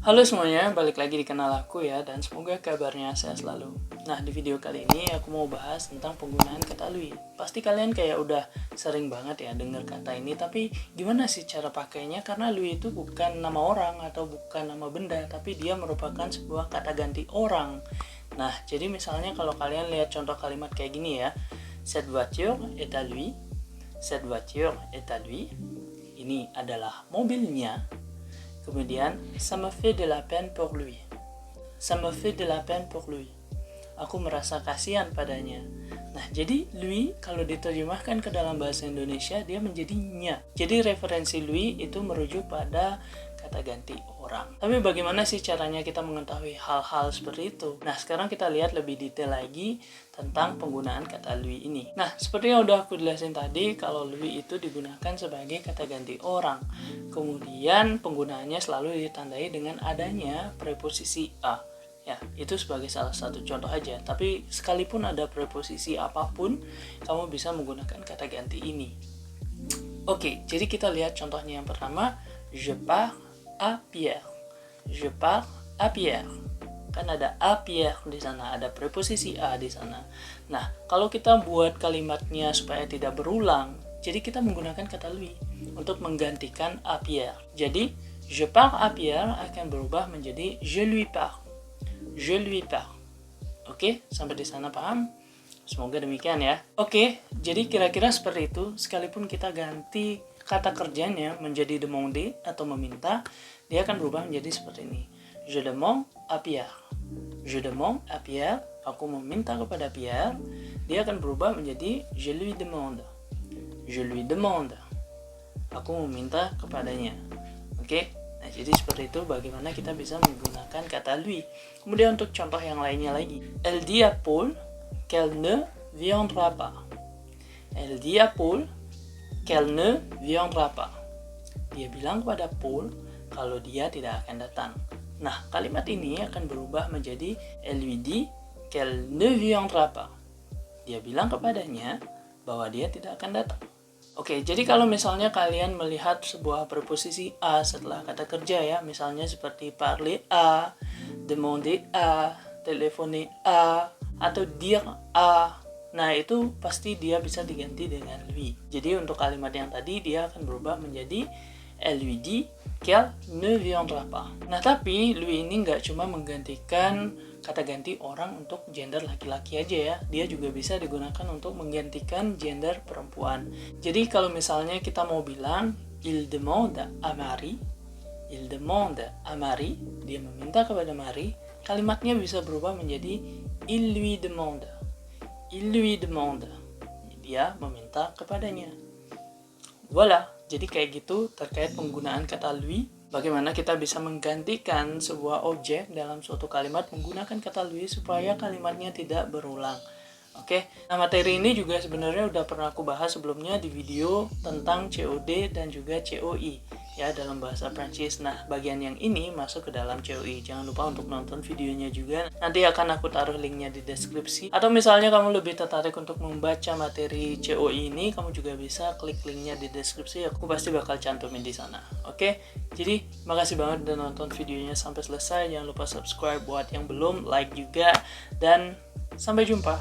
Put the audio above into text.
Halo semuanya, balik lagi di kanal aku ya, dan semoga kabarnya sehat selalu. Nah, di video kali ini aku mau bahas tentang penggunaan kata lui. Pasti kalian kayak udah sering banget ya dengar kata ini, tapi gimana sih cara pakainya? Karena lui itu bukan nama orang atau bukan nama benda, tapi dia merupakan sebuah kata ganti orang. Nah, jadi misalnya kalau kalian lihat contoh kalimat kayak gini ya, cette voiture est à lui, cette voiture est à lui. Ini adalah mobilnya. Kemudian, ça me fait de la peine pour lui. Ça me fait de la peine pour lui. Aku merasa kasihan padanya. Nah, jadi lui kalau diterjemahkan ke dalam bahasa Indonesia dia menjadi nya. Jadi referensi lui itu merujuk pada kata ganti orang. Tapi bagaimana sih caranya kita mengetahui hal-hal seperti itu? Nah, sekarang kita lihat lebih detail lagi tentang penggunaan kata lui ini. Nah, seperti yang udah aku jelasin tadi, kalau lui itu digunakan sebagai kata ganti orang. Kemudian penggunaannya selalu ditandai dengan adanya preposisi a. Ya, itu sebagai salah satu contoh aja. Tapi sekalipun ada preposisi apapun, kamu bisa menggunakan kata ganti ini. Oke, jadi kita lihat contohnya yang pertama. Je pars à Pierre. Je pars à Pierre. Kan ada à Pierre di sana, ada preposisi a di sana. Nah, kalau kita buat kalimatnya supaya tidak berulang, jadi kita menggunakan kata lui untuk menggantikan à Pierre. Jadi, je pars à Pierre akan berubah menjadi je lui pars. Je lui pars. Oke, sampai di sana paham? Semoga demikian ya. Oke, jadi kira-kira seperti itu. Sekalipun kita ganti kata kerjanya menjadi demander atau meminta, dia akan berubah menjadi seperti ini. Je demande à Pierre. Je demande à Pierre. Aku meminta kepada Pierre. Dia akan berubah menjadi je lui demande. Je lui demande. Aku meminta kepadanya. Oke? Nah, jadi seperti itu bagaimana kita bisa menggunakan kata lui. Kemudian untuk contoh yang lainnya lagi. Elle dit à Paul qu'elle ne viendra pas. Elle dit à Paul qu'elle ne viendra pas. Dia bilang kepada Paul kalau dia tidak akan datang. Nah, kalimat ini akan berubah menjadi elle lui dit qu'elle ne viendra pas. Dia bilang kepadanya bahwa dia tidak akan datang. Oke, jadi kalau misalnya kalian melihat sebuah preposisi a setelah kata kerja ya, misalnya seperti parler à, demander à, téléphoner à, atau dire à, nah itu pasti dia bisa diganti dengan lui. Jadi untuk kalimat yang tadi dia akan berubah menjadi elle lui dit qu'elle ne viendra pas. Nah tapi lui ini nggak cuma menggantikan kata ganti orang untuk gender laki-laki aja ya, dia juga bisa digunakan untuk menggantikan gender perempuan. Jadi kalau misalnya kita mau bilang il demande à Marie, il demande à Marie, dia meminta kepada Marie, kalimatnya bisa berubah menjadi il lui demande. Il lui demande, dia meminta kepadanya. Voilà, jadi kayak gitu terkait penggunaan kata lui. Bagaimana kita bisa menggantikan sebuah objek dalam suatu kalimat menggunakan kata lui supaya kalimatnya tidak berulang. Oke, nah materi ini juga sebenarnya udah pernah aku bahas sebelumnya di video tentang COD dan juga COI ya dalam bahasa Prancis. Nah, bagian yang ini masuk ke dalam COI. Jangan lupa untuk nonton videonya juga. Nanti akan aku taruh linknya di deskripsi. Atau misalnya kamu lebih tertarik untuk membaca materi COI ini, kamu juga bisa klik linknya di deskripsi. Aku pasti bakal cantumin di sana. Oke, jadi makasih banget udah nonton videonya sampai selesai. Jangan lupa subscribe buat yang belum, like juga, dan sampai jumpa.